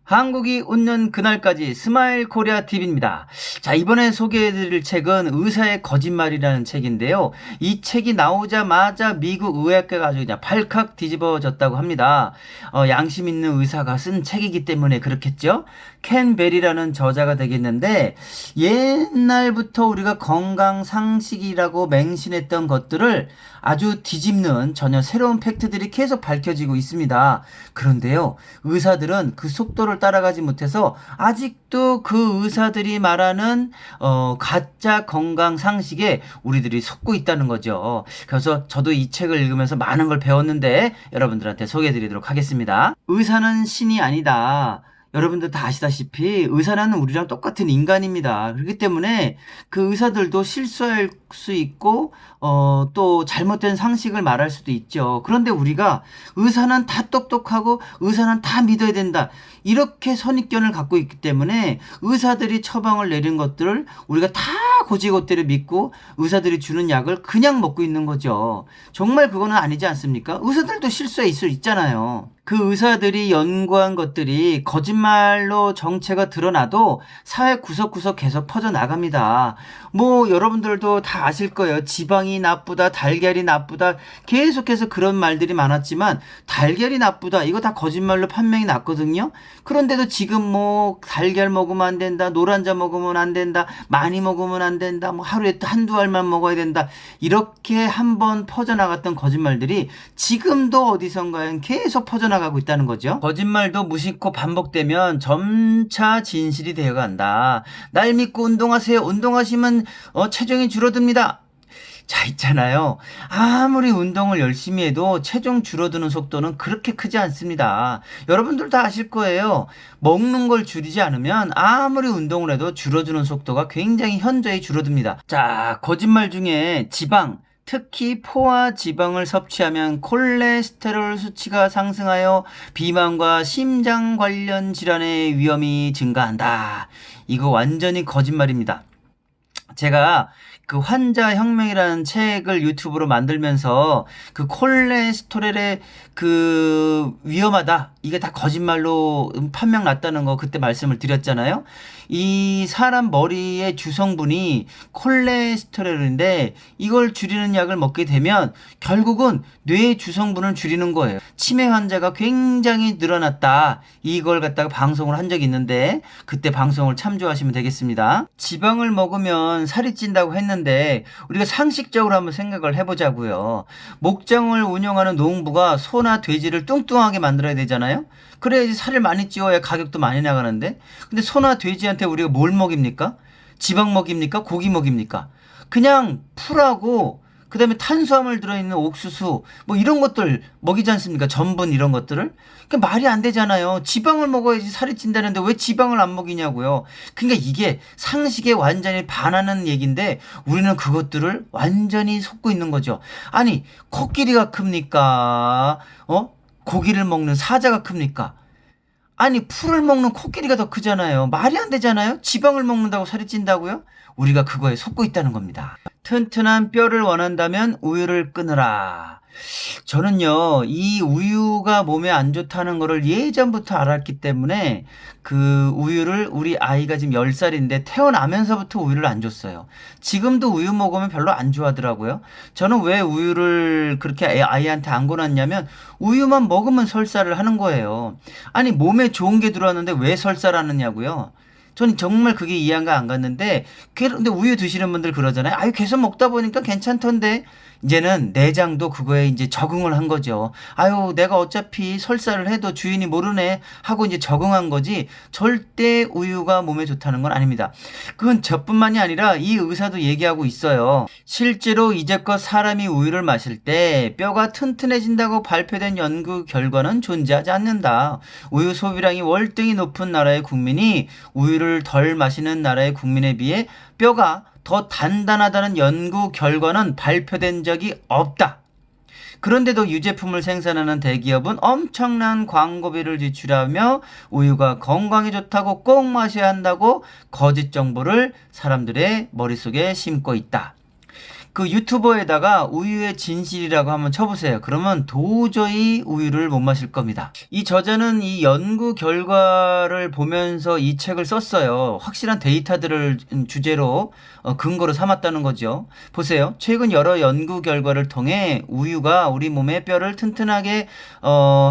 한국이 웃는 그날까지 스마일 코리아 TV입니다. 자, 이번에 소개해드릴 책은 의사의 거짓말이라는 책인데요. 이 책이 나오자마자 미국 의학계가 아주 그냥 발칵 뒤집어졌다고 합니다. 양심 있는 의사가 쓴 책이기 때문에 그렇겠죠? 켄 베리라는 저자가 되겠는데, 옛날부터 우리가 건강 상식이라고 맹신했던 것들을 아주 뒤집는 전혀 새로운 팩트들이 계속 밝혀지고 있습니다. 그런데요, 의사들은 그 속도를 따라가지 못해서 아직도 그 의사들이 말하는 가짜 건강 상식에 우리들이 속고 있다는 거죠. 그래서 저도 이 책을 읽으면서 많은 걸 배웠는데 여러분들한테 소개해 드리도록 하겠습니다. 의사는 신이 아니다. 여러분들 다 아시다시피 의사는 우리랑 똑같은 인간입니다. 그렇기 때문에 그 의사들도 실수할 수 있고 또 잘못된 상식을 말할 수도 있죠. 그런데 우리가 의사는 다 똑똑하고 의사는 다 믿어야 된다, 이렇게 선입견을 갖고 있기 때문에 의사들이 처방을 내린 것들을 우리가 다 고지고대로 믿고 의사들이 주는 약을 그냥 먹고 있는 거죠. 정말 그거는 아니지 않습니까? 의사들도 실수에 있을 수 있잖아요. 그 의사들이 연구한 것들이 거짓말로 정체가 드러나도 사회 구석구석 계속 퍼져나갑니다. 뭐 여러분들도 다 아실 거예요. 지방이 나쁘다, 달걀이 나쁘다, 계속해서 그런 말들이 많았지만 달걀이 나쁘다, 이거 다 거짓말로 판명이 났거든요. 그런데도 지금 뭐 달걀 먹으면 안 된다, 노란자 먹으면 안 된다, 많이 먹으면 안 된다, 뭐 하루에 한두 알만 먹어야 된다, 이렇게 한번 퍼져나갔던 거짓말들이 지금도 어디선가에 계속 퍼져나가고 있다는 거죠. 거짓말도 무심코 반복되면 점차 진실이 되어간다. 날 믿고 운동하세요. 운동하시면 체중이 줄어듭니다. 자, 있잖아요. 아무리 운동을 열심히 해도 체중 줄어드는 속도는 그렇게 크지 않습니다. 여러분들 다 아실 거예요. 먹는 걸 줄이지 않으면 아무리 운동을 해도 줄어드는 속도가 굉장히 현저히 줄어듭니다. 자, 거짓말 중에 지방, 특히 포화 지방을 섭취하면 콜레스테롤 수치가 상승하여 비만과 심장 관련 질환의 위험이 증가한다. 이거 완전히 거짓말입니다. 제가 그 환자혁명이라는 책을 유튜브로 만들면서 그 콜레스테롤의 그 위험하다, 이게 다 거짓말로 판명 났다는 거 그때 말씀을 드렸잖아요. 이 사람 머리의 주성분이 콜레스테롤인데 이걸 줄이는 약을 먹게 되면 결국은 뇌의 주성분을 줄이는 거예요. 치매 환자가 굉장히 늘어났다, 이걸 갖다가 방송을 한 적이 있는데 그때 방송을 참조하시면 되겠습니다. 지방을 먹으면 살이 찐다고 했는데 우리가 상식적으로 한번 생각을 해보자고요. 목장을 운영하는 농부가 소나 돼지를 뚱뚱하게 만들어야 되잖아요. 그래야지 살을 많이 찌워야 가격도 많이 나가는데, 근데 소나 돼지한테 우리가 뭘 먹입니까? 지방 먹입니까? 고기 먹입니까? 그냥 풀하고 그 다음에 탄수화물 들어있는 옥수수 뭐 이런 것들 먹이지 않습니까? 전분 이런 것들을. 그러니까 말이 안 되잖아요. 지방을 먹어야지 살이 찐다는데 왜 지방을 안 먹이냐고요. 그러니까 이게 상식에 완전히 반하는 얘기인데 우리는 그것들을 완전히 속고 있는 거죠. 아니, 코끼리가 큽니까? 고기를 먹는 사자가 큽니까? 아니, 풀을 먹는 코끼리가 더 크잖아요. 말이 안 되잖아요. 지방을 먹는다고 살이 찐다고요? 우리가 그거에 속고 있다는 겁니다. 튼튼한 뼈를 원한다면 우유를 끊으라. 저는요, 이 우유가 몸에 안 좋다는 거를 예전부터 알았기 때문에 그 우유를, 우리 아이가 지금 10살인데 태어나면서부터 우유를 안 줬어요. 지금도 우유 먹으면 별로 안 좋아하더라고요. 저는 왜 우유를 그렇게 아이한테 안 권했냐면 우유만 먹으면 설사를 하는 거예요. 아니, 몸에 좋은 게 들어왔는데 왜 설사를 하느냐고요. 저는 정말 그게 이해가 안 갔는데, 근데 우유 드시는 분들 그러잖아요. 아유, 계속 먹다 보니까 괜찮던데. 이제는 내장도 그거에 이제 적응을 한 거죠. 아유, 내가 어차피 설사를 해도 주인이 모르네 하고 이제 적응한 거지, 절대 우유가 몸에 좋다는 건 아닙니다. 그건 저뿐만이 아니라 이 의사도 얘기하고 있어요. 실제로 이제껏 사람이 우유를 마실 때 뼈가 튼튼해진다고 발표된 연구 결과는 존재하지 않는다. 우유 소비량이 월등히 높은 나라의 국민이 우유를 덜 마시는 나라의 국민에 비해 뼈가 더 단단하다는 연구 결과는 발표된 적이 없다. 그런데도 유제품을 생산하는 대기업은 엄청난 광고비를 지출하며 우유가 건강에 좋다고 꼭 마셔야 한다고 거짓 정보를 사람들의 머릿속에 심고 있다. 그 유튜버에다가 우유의 진실이라고 한번 쳐보세요. 그러면 도저히 우유를 못 마실 겁니다. 이 저자는 이 연구 결과를 보면서 이 책을 썼어요. 확실한 데이터들을 주제로 근거로 삼았다는 거죠. 보세요. 최근 여러 연구 결과를 통해 우유가 우리 몸의 뼈를 튼튼하게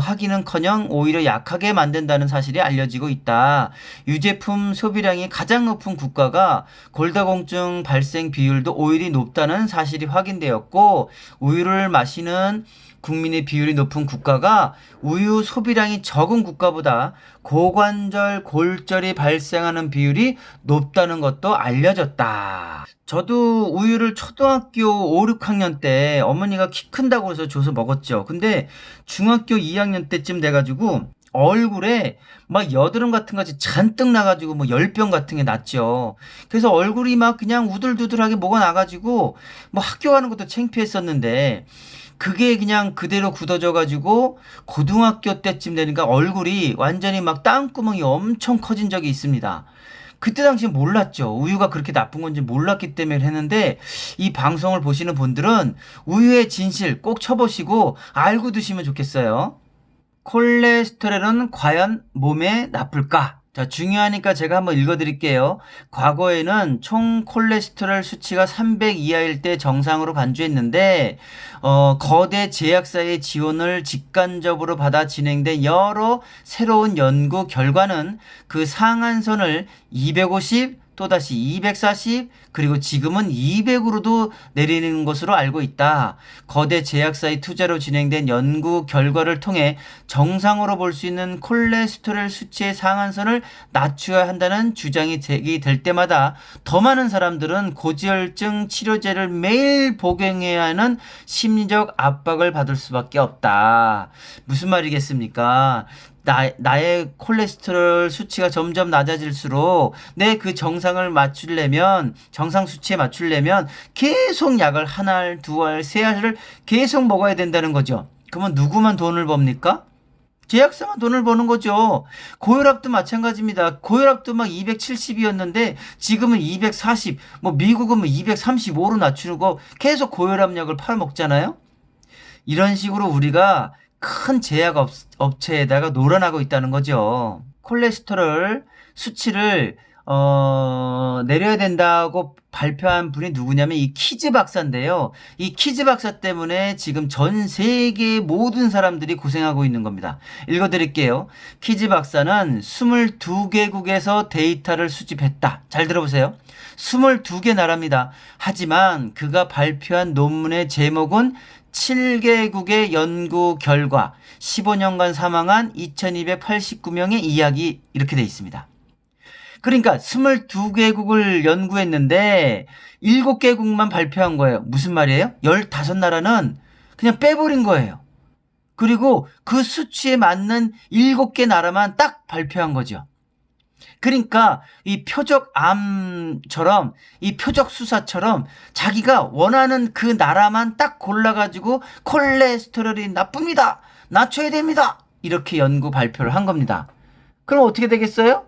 하기는커녕 오히려 약하게 만든다는 사실이 알려지고 있다. 유제품 소비량이 가장 높은 국가가 골다공증 발생 비율도 오히려 높다는 사실이 확인되었고, 우유를 마시는 국민의 비율이 높은 국가가 우유 소비량이 적은 국가보다 고관절 골절이 발생하는 비율이 높다는 것도 알려졌다. 저도 우유를 초등학교 5, 6학년 때 어머니가 키 큰다고 해서 줘서 먹었죠. 근데 중학교 2학년 때쯤 돼가지고 얼굴에 막 여드름 같은 것이 잔뜩 나가지고 뭐 열병 같은 게 났죠. 그래서 얼굴이 막 그냥 우들두들하게 뭐가 나가지고 뭐 학교 가는 것도 창피했었는데, 그게 그냥 그대로 굳어져가지고 고등학교 때쯤 되니까 얼굴이 완전히 막 땀구멍이 엄청 커진 적이 있습니다. 그때 당시 몰랐죠. 우유가 그렇게 나쁜 건지 몰랐기 때문에 했는데, 이 방송을 보시는 분들은 우유의 진실 꼭 쳐보시고 알고 드시면 좋겠어요. 콜레스테롤은 과연 몸에 나쁠까? 자, 중요하니까 제가 한번 읽어드릴게요. 과거에는 총 콜레스테롤 수치가 300 이하일 때 정상으로 간주했는데, 거대 제약사의 지원을 직간접으로 받아 진행된 여러 새로운 연구 결과는 그 상한선을 250, 또다시 240, 그리고 지금은 200으로도 내리는 것으로 알고 있다. 거대 제약사의 투자로 진행된 연구 결과를 통해 정상으로 볼 수 있는 콜레스테롤 수치의 상한선을 낮춰야 한다는 주장이 제기될 때마다 더 많은 사람들은 고지혈증 치료제를 매일 복용해야 하는 심리적 압박을 받을 수밖에 없다. 무슨 말이겠습니까? 나의 콜레스테롤 수치가 점점 낮아질수록 내 그 정상을 맞추려면, 정상 수치에 맞추려면 계속 약을 한 알, 두 알, 세 알을 계속 먹어야 된다는 거죠. 그러면 누구만 돈을 법니까? 제약사만 돈을 버는 거죠. 고혈압도 마찬가지입니다. 고혈압도 막 270이었는데 지금은 240, 뭐 미국은 뭐 235로 낮추고 계속 고혈압 약을 팔아먹잖아요. 이런 식으로 우리가 큰 제약 업체에다가 놀아나고 있다는 거죠. 콜레스테롤 수치를 내려야 된다고 발표한 분이 누구냐면 이 키즈 박사인데요. 이 키즈 박사 때문에 지금 전 세계 모든 사람들이 고생하고 있는 겁니다. 읽어드릴게요. 키즈 박사는 22개국에서 데이터를 수집했다. 잘 들어보세요. 22개 나라입니다. 하지만 그가 발표한 논문의 제목은 7개국의 연구 결과 15년간 사망한 2289명의 이야기, 이렇게 돼 있습니다. 그러니까 22개국을 연구했는데 7개국만 발표한 거예요. 무슨 말이에요? 15나라는 그냥 빼버린 거예요. 그리고 그 수치에 맞는 7개 나라만 딱 발표한 거죠. 그러니까 이 표적암처럼, 이 표적수사처럼 자기가 원하는 그 나라만 딱 골라가지고 콜레스테롤이 나쁩니다, 낮춰야 됩니다, 이렇게 연구 발표를 한 겁니다. 그럼 어떻게 되겠어요?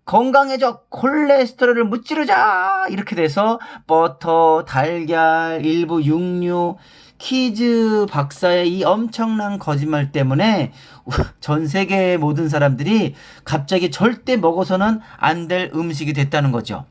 건강해져, 콜레스테롤을 무찌르자, 이렇게 돼서 버터, 달걀, 일부 육류, 키즈 박사의 이 엄청난 거짓말 때문에 전 세계의 모든 사람들이 갑자기 절대 먹어서는 안 될 음식이 됐다는 거죠.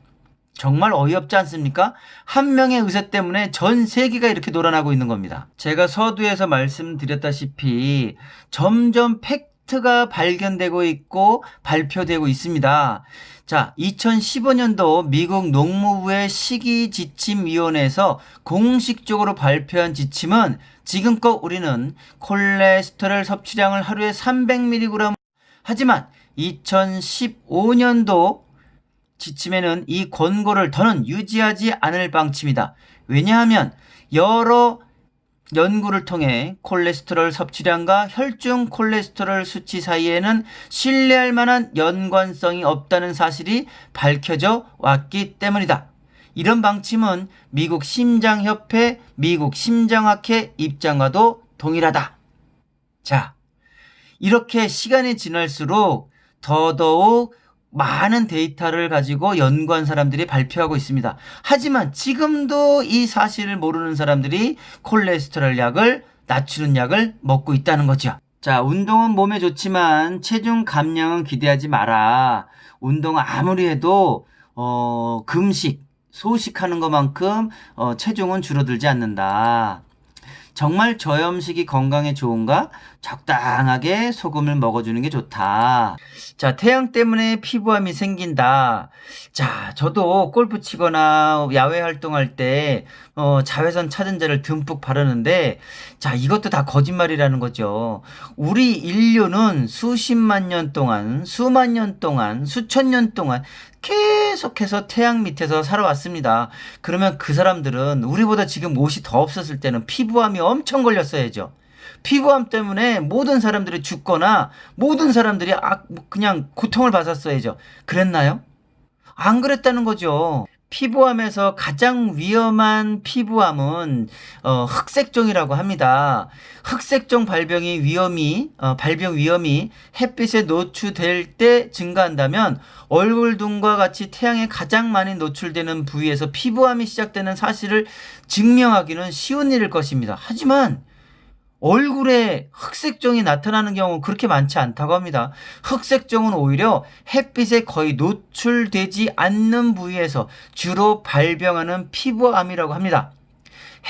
정말 어이없지 않습니까? 한 명의 의사 때문에 전 세계가 이렇게 놀아나고 있는 겁니다. 제가 서두에서 말씀드렸다시피 점점 팩트가 발견되고 있고 발표되고 있습니다. 자, 2015년도 미국 농무부의 식이지침위원회에서 공식적으로 발표한 지침은 지금껏 우리는 콜레스테롤 섭취량을 하루에 300mg, 하지만 2015년도 지침에는 이 권고를 더는 유지하지 않을 방침이다. 왜냐하면 여러 연구를 통해 콜레스테롤 섭취량과 혈중 콜레스테롤 수치 사이에는 신뢰할 만한 연관성이 없다는 사실이 밝혀져 왔기 때문이다. 이런 방침은 미국 심장협회, 미국 심장학회 입장과도 동일하다. 자, 이렇게 시간이 지날수록 더더욱 많은 데이터를 가지고 연구한 사람들이 발표하고 있습니다. 하지만 지금도 이 사실을 모르는 사람들이 콜레스테롤 약을 낮추는 약을 먹고 있다는 거죠. 자, 운동은 몸에 좋지만 체중 감량은 기대하지 마라. 운동은 아무리 해도 금식, 소식하는 것만큼 체중은 줄어들지 않는다. 정말 저염식이 건강에 좋은가? 적당하게 소금을 먹어주는 게 좋다. 자, 태양 때문에 피부암이 생긴다. 자, 저도 골프 치거나 야외 활동할 때 자외선 차단제를 듬뿍 바르는데, 자, 이것도 다 거짓말이라는 거죠. 우리 인류는 수십만 년 동안, 수만 년 동안, 수천 년 동안 계속해서 태양 밑에서 살아왔습니다. 그러면 그 사람들은 우리보다 지금 옷이 더 없었을 때는 피부암이 엄청 걸렸어야죠. 피부암 때문에 모든 사람들이 죽거나 모든 사람들이 그냥 고통을 받았어야죠. 그랬나요? 안 그랬다는 거죠. 피부암에서 가장 위험한 피부암은 흑색종이라고 합니다. 흑색종 발병 위험이 햇빛에 노출될 때 증가한다면 얼굴등과 같이 태양에 가장 많이 노출되는 부위에서 피부암이 시작되는 사실을 증명하기는 쉬운 일일 것입니다. 하지만 얼굴에 흑색종이 나타나는 경우는 그렇게 많지 않다고 합니다. 흑색종은 오히려 햇빛에 거의 노출되지 않는 부위에서 주로 발병하는 피부암이라고 합니다.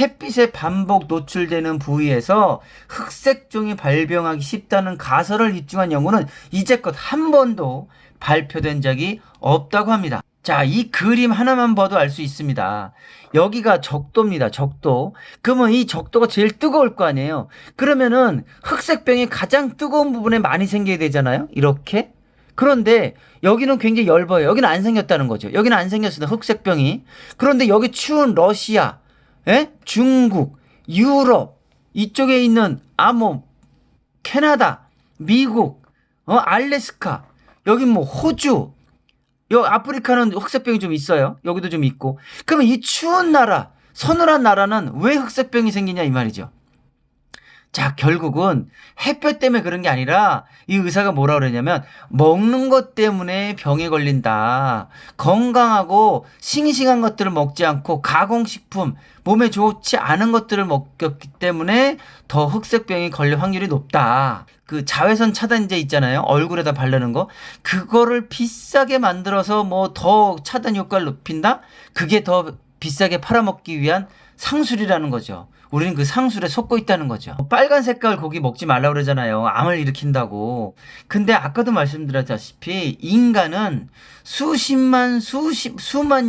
햇빛에 반복 노출되는 부위에서 흑색종이 발병하기 쉽다는 가설을 입증한 연구는 이제껏 한 번도 발표된 적이 없다고 합니다. 자, 이 그림 하나만 봐도 알 수 있습니다. 여기가 적도입니다. 적도. 그러면 이 적도가 제일 뜨거울 거 아니에요. 그러면은 흑색병이 가장 뜨거운 부분에 많이 생겨야 되잖아요. 이렇게. 그런데 여기는 굉장히 엷어요. 여기는 안 생겼다는 거죠. 여기는 안 생겼습니다. 흑색병이. 그런데 여기 추운 러시아, 중국, 유럽, 이쪽에 있는 캐나다, 미국, 알래스카, 여기 뭐 호주, 아프리카는 흑색병이 좀 있어요. 여기도 좀 있고. 그러면 이 추운 나라, 서늘한 나라는 왜 흑색병이 생기냐 이 말이죠. 자, 결국은 햇볕 때문에 그런 게 아니라 이 의사가 뭐라 그러냐면 먹는 것 때문에 병에 걸린다. 건강하고 싱싱한 것들을 먹지 않고 가공식품, 몸에 좋지 않은 것들을 먹었기 때문에 더 흑색병이 걸릴 확률이 높다. 그 자외선 차단제 있잖아요. 얼굴에다 바르는 거. 그거를 비싸게 만들어서 뭐 더 차단 효과를 높인다? 그게 더 비싸게 팔아먹기 위한 상술이라는 거죠. 우리는 그 상술에 속고 있다는 거죠. 빨간 색깔 고기 먹지 말라고 그러잖아요. 암을 일으킨다고. 근데 아까도 말씀드렸다시피 인간은 수만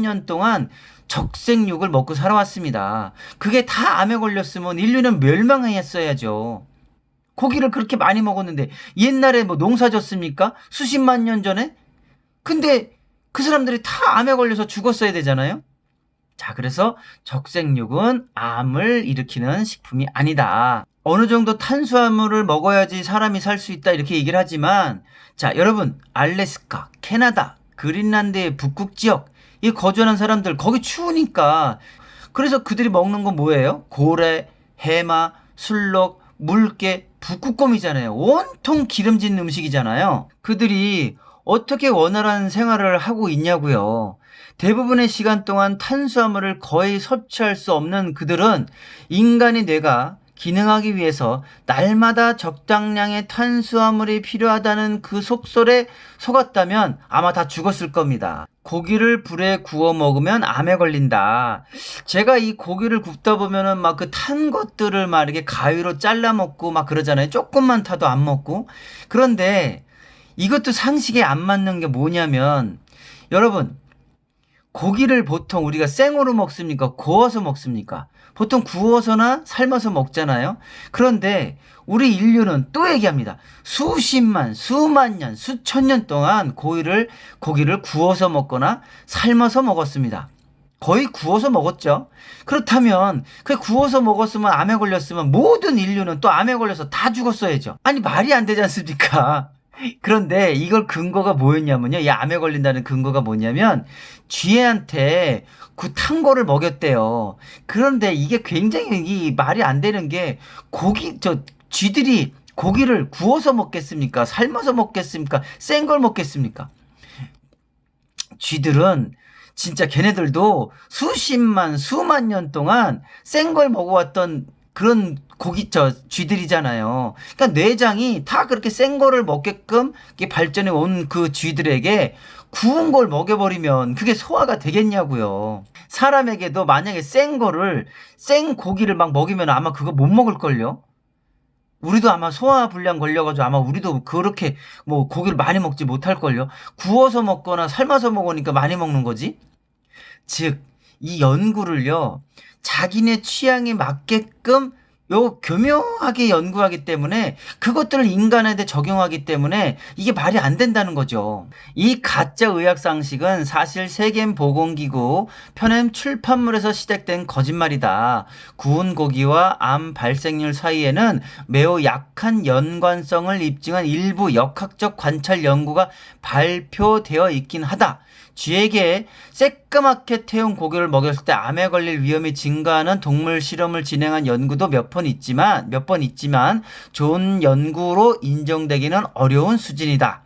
년 동안 적색육을 먹고 살아왔습니다. 그게 다 암에 걸렸으면 인류는 멸망했어야죠. 고기를 그렇게 많이 먹었는데 옛날에 뭐 농사 졌습니까? 수십만 년 전에? 근데 그 사람들이 다 암에 걸려서 죽었어야 되잖아요. 자, 그래서 적색육은 암을 일으키는 식품이 아니다. 어느 정도 탄수화물을 먹어야지 사람이 살 수 있다 이렇게 얘기를 하지만, 자, 여러분, 알래스카, 캐나다, 그린란드의 북극 지역 이 거주하는 사람들 거기 추우니까 그래서 그들이 먹는 건 뭐예요? 고래, 해마, 술록, 물개, 북극곰이잖아요. 온통 기름진 음식이잖아요. 그들이 어떻게 원활한 생활을 하고 있냐고요. 대부분의 시간 동안 탄수화물을 거의 섭취할 수 없는 그들은 인간의 뇌가 기능하기 위해서 날마다 적당량의 탄수화물이 필요하다는 그 속설에 속았다면 아마 다 죽었을 겁니다. 고기를 불에 구워 먹으면 암에 걸린다. 제가 이 고기를 굽다 보면은 막 그 탄 것들을 막 이렇게 가위로 잘라 먹고 막 그러잖아요. 조금만 타도 안 먹고. 그런데 이것도 상식에 안 맞는 게 뭐냐면, 여러분, 고기를 보통 우리가 생으로 먹습니까? 구워서 먹습니까? 보통 구워서나 삶아서 먹잖아요. 그런데 우리 인류는 또 얘기합니다. 수십만, 수만 년, 수천 년 동안 고기를 구워서 먹거나 삶아서 먹었습니다. 거의 구워서 먹었죠. 그렇다면 그 구워서 먹었으면 암에 걸렸으면 모든 인류는 또 암에 걸려서 다 죽었어야죠. 아니, 말이 안 되지 않습니까? 그런데 이걸 근거가 뭐였냐면요. 이 암에 걸린다는 근거가 뭐냐면 쥐한테 그 탄 거를 먹였대요. 그런데 이게 굉장히 이 말이 안 되는 게 쥐들이 고기를 구워서 먹겠습니까? 삶아서 먹겠습니까? 센 걸 먹겠습니까? 쥐들은 진짜 걔네들도 수십만 수만 년 동안 센 걸 먹어왔던 그런 쥐들이잖아요. 그러니까 내장이 다 그렇게 센 거를 먹게끔 발전해 온 그 쥐들에게 구운 걸 먹여버리면 그게 소화가 되겠냐고요. 사람에게도 만약에 센 고기를 막 먹이면 아마 그거 못 먹을걸요. 우리도 아마 소화불량 걸려가지고 아마 우리도 그렇게 뭐 고기를 많이 먹지 못할걸요. 구워서 먹거나 삶아서 먹으니까 많이 먹는 거지. 즉, 이 연구를요, 자기네 취향에 맞게끔 교묘하게 연구하기 때문에 그것들을 인간한테 적용하기 때문에 이게 말이 안 된다는 거죠. 이 가짜 의학상식은 사실 세계보건기구 편엠 출판물에서 시작된 거짓말이다. 구운 고기와 암 발생률 사이에는 매우 약한 연관성을 입증한 일부 역학적 관찰 연구가 발표되어 있긴 하다. 쥐에게 새까맣게 태운 고기를 먹였을 때 암에 걸릴 위험이 증가하는 동물 실험을 진행한 연구도 몇 번 있지만 좋은 연구로 인정되기는 어려운 수준이다.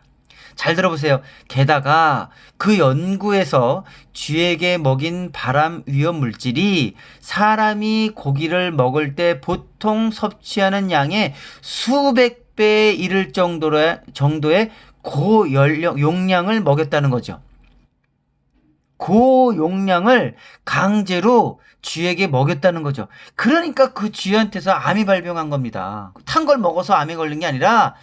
잘 들어보세요. 게다가 그 연구에서 쥐에게 먹인 발암 위험 물질이 사람이 고기를 먹을 때 보통 섭취하는 양의 수백 배에 이를 정도의 고용량을 먹였다는 거죠. 고용량을 강제로 쥐에게 먹였다는 거죠. 그러니까 그 쥐한테서 암이 발병한 겁니다. 탄 걸 먹어서 암에 걸린 게 아니라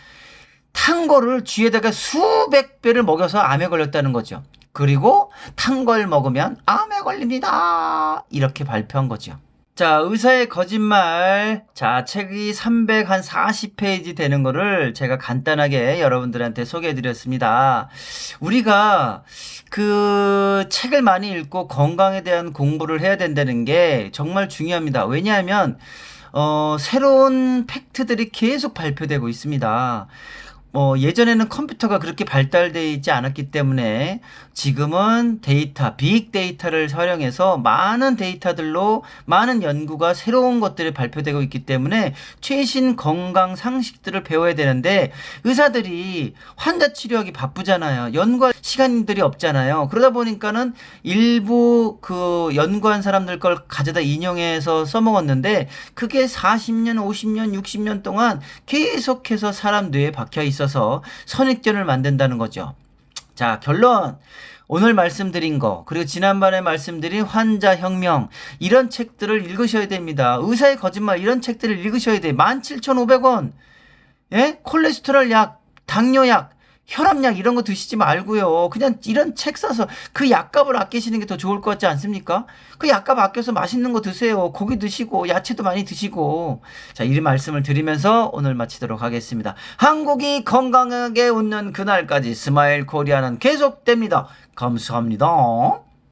탄 거를 쥐에다가 수백 배를 먹여서 암에 걸렸다는 거죠. 그리고 탄 걸 먹으면 암에 걸립니다. 이렇게 발표한 거죠. 자, 의사의 거짓말. 자, 책이 340페이지 되는 거를 제가 간단하게 여러분들한테 소개해 드렸습니다. 우리가 그 책을 많이 읽고 건강에 대한 공부를 해야 된다는 게 정말 중요합니다. 왜냐하면 새로운 팩트들이 계속 발표되고 있습니다. 예전에는 컴퓨터가 그렇게 발달되어 있지 않았기 때문에 지금은 빅데이터를 활용해서 많은 데이터들로 많은 연구가 새로운 것들이 발표되고 있기 때문에 최신 건강 상식들을 배워야 되는데 의사들이 환자 치료하기 바쁘잖아요. 연구할 시간들이 없잖아요. 그러다 보니까는 일부 그 연구한 사람들 걸 가져다 인용해서 써먹었는데 그게 40년, 50년, 60년 동안 계속해서 사람 뇌에 박혀 있어서 선입견을 만든다는 거죠. 자, 결론. 오늘 말씀드린 거, 그리고 지난번에 말씀드린 환자혁명, 이런 책들을 읽으셔야 됩니다. 의사의 거짓말, 이런 책들을 읽으셔야 돼요. 17,500원. 예? 콜레스테롤 약, 당뇨약, 혈압약 이런 거 드시지 말고요. 그냥 이런 책 사서 그 약값을 아끼시는 게 더 좋을 것 같지 않습니까? 그 약값 아껴서 맛있는 거 드세요. 고기 드시고 야채도 많이 드시고. 자, 이 말씀을 드리면서 오늘 마치도록 하겠습니다. 한국이 건강하게 웃는 그날까지 스마일 코리아는 계속됩니다. 감사합니다.